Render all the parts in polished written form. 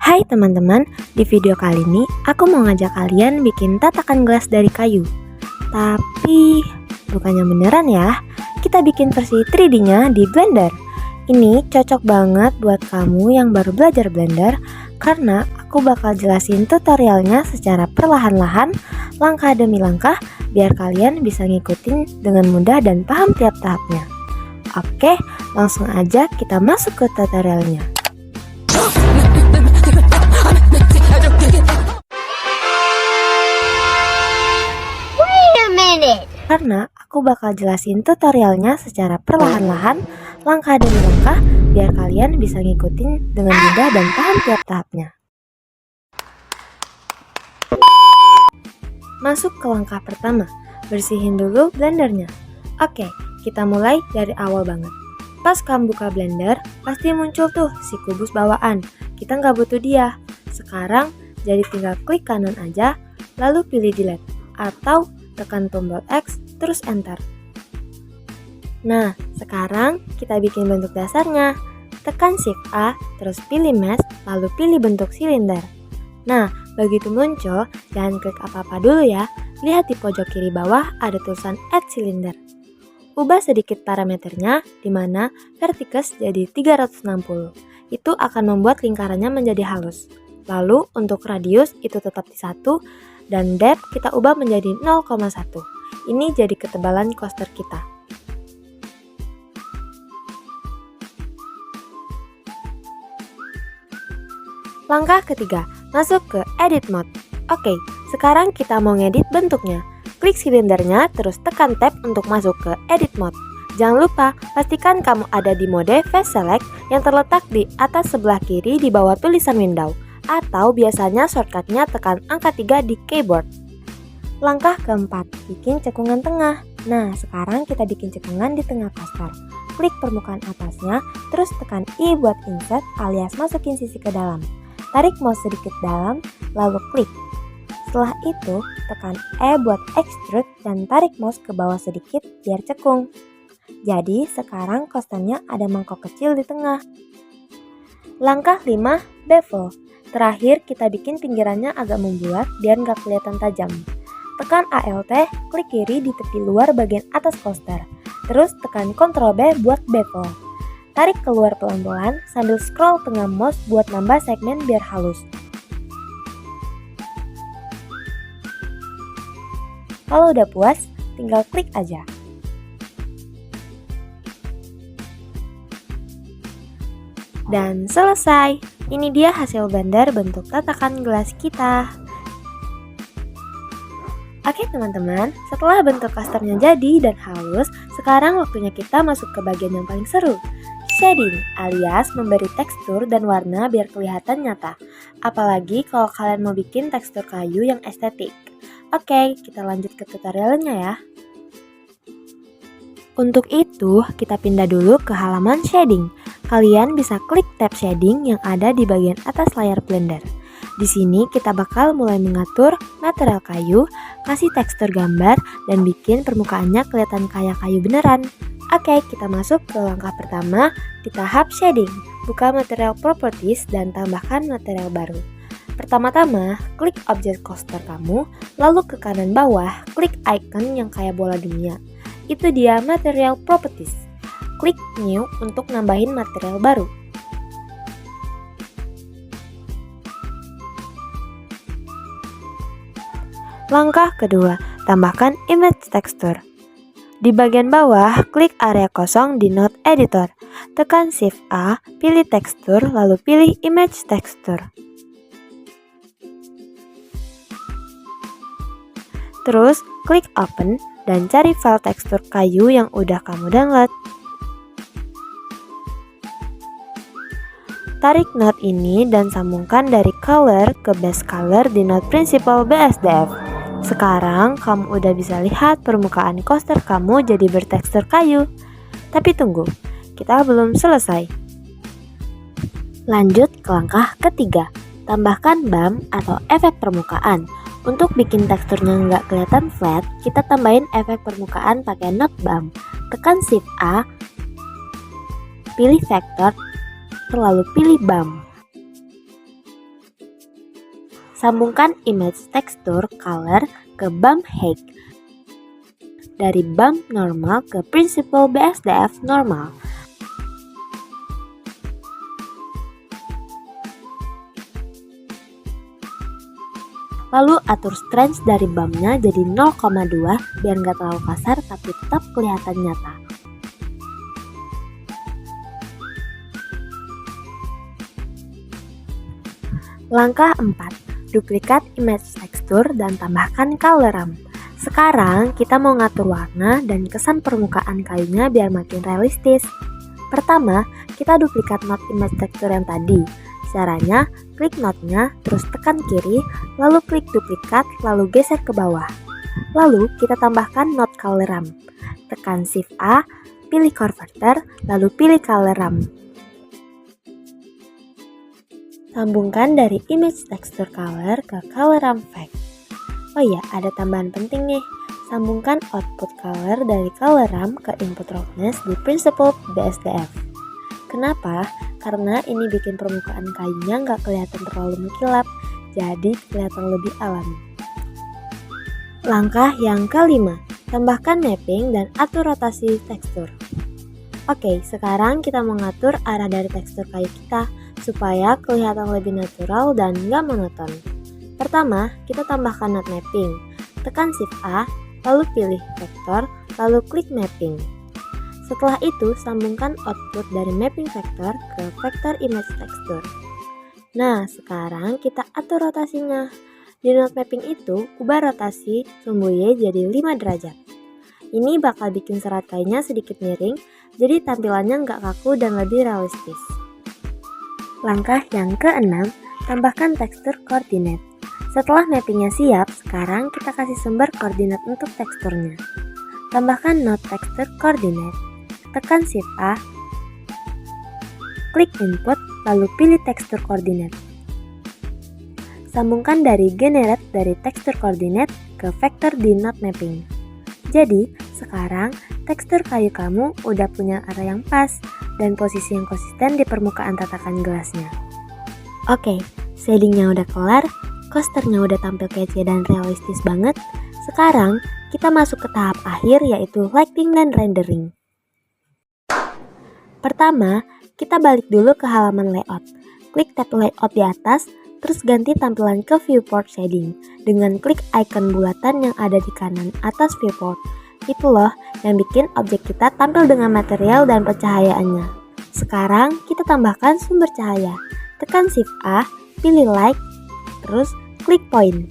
Hai teman-teman, di video kali ini aku mau ngajak kalian bikin tatakan gelas dari kayu. Tapi bukannya beneran ya, kita bikin versi 3D-nya di Blender. Ini cocok banget buat kamu yang baru belajar Blender karena aku bakal jelasin tutorialnya secara perlahan-lahan, langkah demi langkah, biar kalian bisa ngikutin dengan mudah dan paham tiap tahapnya. Oke, langsung aja kita masuk ke tutorialnya. Karena aku bakal jelasin tutorialnya secara perlahan-lahan, langkah demi langkah, biar kalian bisa ngikutin dengan mudah dan paham tiap tahapnya. Masuk ke langkah pertama, bersihin dulu blendernya. Oke, kita mulai dari awal banget. Pas kamu buka blender, pasti muncul tuh si kubus bawaan. Kita nggak butuh dia. Sekarang, jadi tinggal klik kanan aja, lalu pilih delete, atau tekan tombol X, terus enter. Nah, sekarang kita bikin bentuk dasarnya. Tekan Shift A, terus pilih mesh, lalu pilih bentuk silinder. Nah, begitu muncul, jangan klik apa-apa dulu ya. Lihat di pojok kiri bawah ada tulisan Add Cylinder. Ubah sedikit parameternya, di mana vertex jadi 360. Itu akan membuat lingkarannya menjadi halus. Lalu untuk radius itu tetap di 1, dan depth kita ubah menjadi 0,1. Ini jadi ketebalan coaster kita. Langkah ketiga, masuk ke edit mode. Oke, sekarang kita mau ngedit bentuknya. Klik silindernya, terus tekan tab untuk masuk ke edit mode. Jangan lupa, pastikan kamu ada di mode face select yang terletak di atas sebelah kiri di bawah tulisan window. Atau biasanya shortcutnya tekan angka 3 di keyboard. Langkah keempat, bikin cekungan tengah. Nah, sekarang kita bikin cekungan di tengah coaster. Klik permukaan atasnya, terus tekan I buat insert alias masukin sisi ke dalam. Tarik mouse sedikit dalam, lalu klik. Setelah itu, tekan E buat extrude dan tarik mouse ke bawah sedikit biar cekung. Jadi, sekarang coasternya ada mangkok kecil di tengah. Langkah 5, bevel. Terakhir, kita bikin pinggirannya agak membulat biar nggak kelihatan tajam. Tekan ALT, klik kiri di tepi luar bagian atas coaster. Terus tekan Ctrl B buat bevel. Tarik keluar pelan-pelan sambil scroll tengah mouse buat nambah segmen biar halus. Kalau udah puas, tinggal klik aja. Dan selesai. Ini dia hasil Blender bentuk tatakan gelas kita. Oke teman-teman, setelah bentuk coasternya jadi dan halus, sekarang waktunya kita masuk ke bagian yang paling seru. Shading, alias memberi tekstur dan warna biar kelihatan nyata. Apalagi kalau kalian mau bikin tekstur kayu yang estetik. Oke, kita lanjut ke tutorialnya ya. Untuk itu, kita pindah dulu ke halaman shading. Kalian bisa klik tab shading yang ada di bagian atas layar Blender. Di sini kita bakal mulai mengatur material kayu, kasih tekstur gambar, dan bikin permukaannya kelihatan kayak kayu beneran. Oke, kita masuk ke langkah pertama di tahap shading. Buka material properties dan tambahkan material baru. Pertama-tama, klik objek coaster kamu, lalu ke kanan bawah, klik icon yang kayak bola dunia. Itu dia material properties. Klik new untuk nambahin material baru. Langkah kedua, tambahkan image texture. Di bagian bawah, klik area kosong di node editor. Tekan Shift A, pilih tekstur, lalu pilih image texture. Terus, klik open dan cari file tekstur kayu yang udah kamu download. Tarik node ini dan sambungkan dari color ke base color di node principal BSDF. Sekarang kamu udah bisa lihat permukaan coaster kamu jadi bertekstur kayu. Tapi tunggu, kita belum selesai. Lanjut ke langkah ketiga, tambahkan bump atau efek permukaan. Untuk bikin teksturnya nggak kelihatan flat, kita tambahin efek permukaan pakai node bump. Tekan Shift A, pilih vector, lalu pilih bump. Sambungkan image tekstur color ke bump height. Dari bump normal ke principal BSDF normal. Lalu atur strength dari bumpnya jadi 0,2 biar nggak terlalu kasar tapi tetap kelihatan nyata. Langkah 4. Duplikat image tekstur dan tambahkan color ramp. Sekarang kita mau ngatur warna dan kesan permukaan kayunya biar makin realistis. Pertama, kita duplikat node image tekstur yang tadi. Caranya, klik node-nya, terus tekan kiri, lalu klik duplikat, lalu geser ke bawah. Lalu kita tambahkan node color ramp. Tekan Shift A, pilih converter, lalu pilih color ramp. Sambungkan dari image texture color ke color ramp effect. Oh iya, ada tambahan penting nih. Sambungkan output color dari color ramp ke input roughness di principal BSDF. Kenapa? Karena ini bikin permukaan kayunya nggak kelihatan terlalu mengkilap, jadi kelihatan lebih alami. Langkah yang kelima, tambahkan mapping dan atur rotasi tekstur. Oke, sekarang kita mengatur arah dari tekstur kayu kita supaya kelihatan lebih natural dan nggak monoton. Pertama, kita tambahkan node mapping. Tekan Shift A, lalu pilih vektor, lalu klik mapping. Setelah itu, sambungkan output dari mapping vektor ke vektor image texture. Nah, sekarang kita atur rotasinya. Di node mapping itu, ubah rotasi sumbu Y jadi 5 derajat. Ini bakal bikin serat kayunya sedikit miring, jadi tampilannya nggak kaku dan lebih realistis. Langkah yang keenam, tambahkan tekstur koordinat. Setelah mappingnya siap, sekarang kita kasih sumber koordinat untuk teksturnya. Tambahkan node tekstur koordinat. Tekan Shift A, klik input, lalu pilih tekstur koordinat. Sambungkan dari generate dari tekstur koordinat ke vektor di node mapping. Jadi, sekarang tekstur kayu kamu udah punya arah yang pas dan posisi yang konsisten di permukaan tatakan gelasnya. Oke, shadingnya udah kelar, coasternya udah tampil kece dan realistis banget. Sekarang, kita masuk ke tahap akhir yaitu lighting dan rendering. Pertama, kita balik dulu ke halaman layout. Klik tab layout di atas, terus ganti tampilan ke viewport shading dengan klik icon bulatan yang ada di kanan atas viewport. Itu loh yang bikin objek kita tampil dengan material dan pencahayaannya. Sekarang kita tambahkan sumber cahaya. Tekan Shift A, pilih light, terus klik point.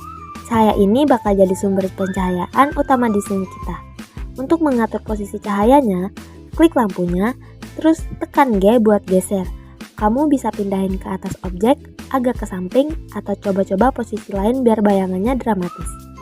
Cahaya ini bakal jadi sumber pencahayaan utama di scene kita. Untuk mengatur posisi cahayanya, klik lampunya, terus tekan G buat geser. Kamu bisa pindahin ke atas objek, agak ke samping, atau coba-coba posisi lain biar bayangannya dramatis.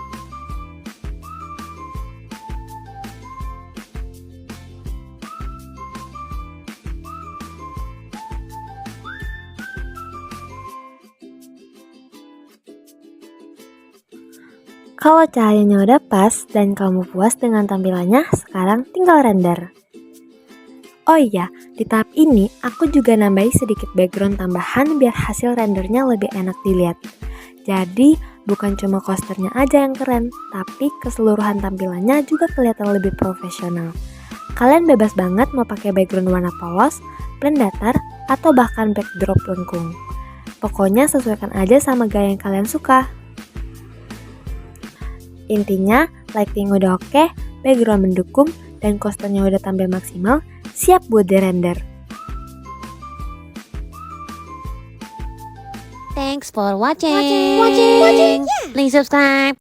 Kalau cahayanya udah pas dan kamu puas dengan tampilannya, sekarang tinggal render. Oh iya, di tahap ini aku juga nambahi sedikit background tambahan biar hasil rendernya lebih enak dilihat. Jadi, bukan cuma coasternya aja yang keren, tapi keseluruhan tampilannya juga kelihatan lebih profesional. Kalian bebas banget mau pakai background warna polos, plain datar, atau bahkan backdrop lengkung. Pokoknya sesuaikan aja sama gaya yang kalian suka. Intinya, lighting udah oke, background mendukung, dan coasternya udah tampil maksimal, siap buat di-render. Thanks for watching. Please subscribe.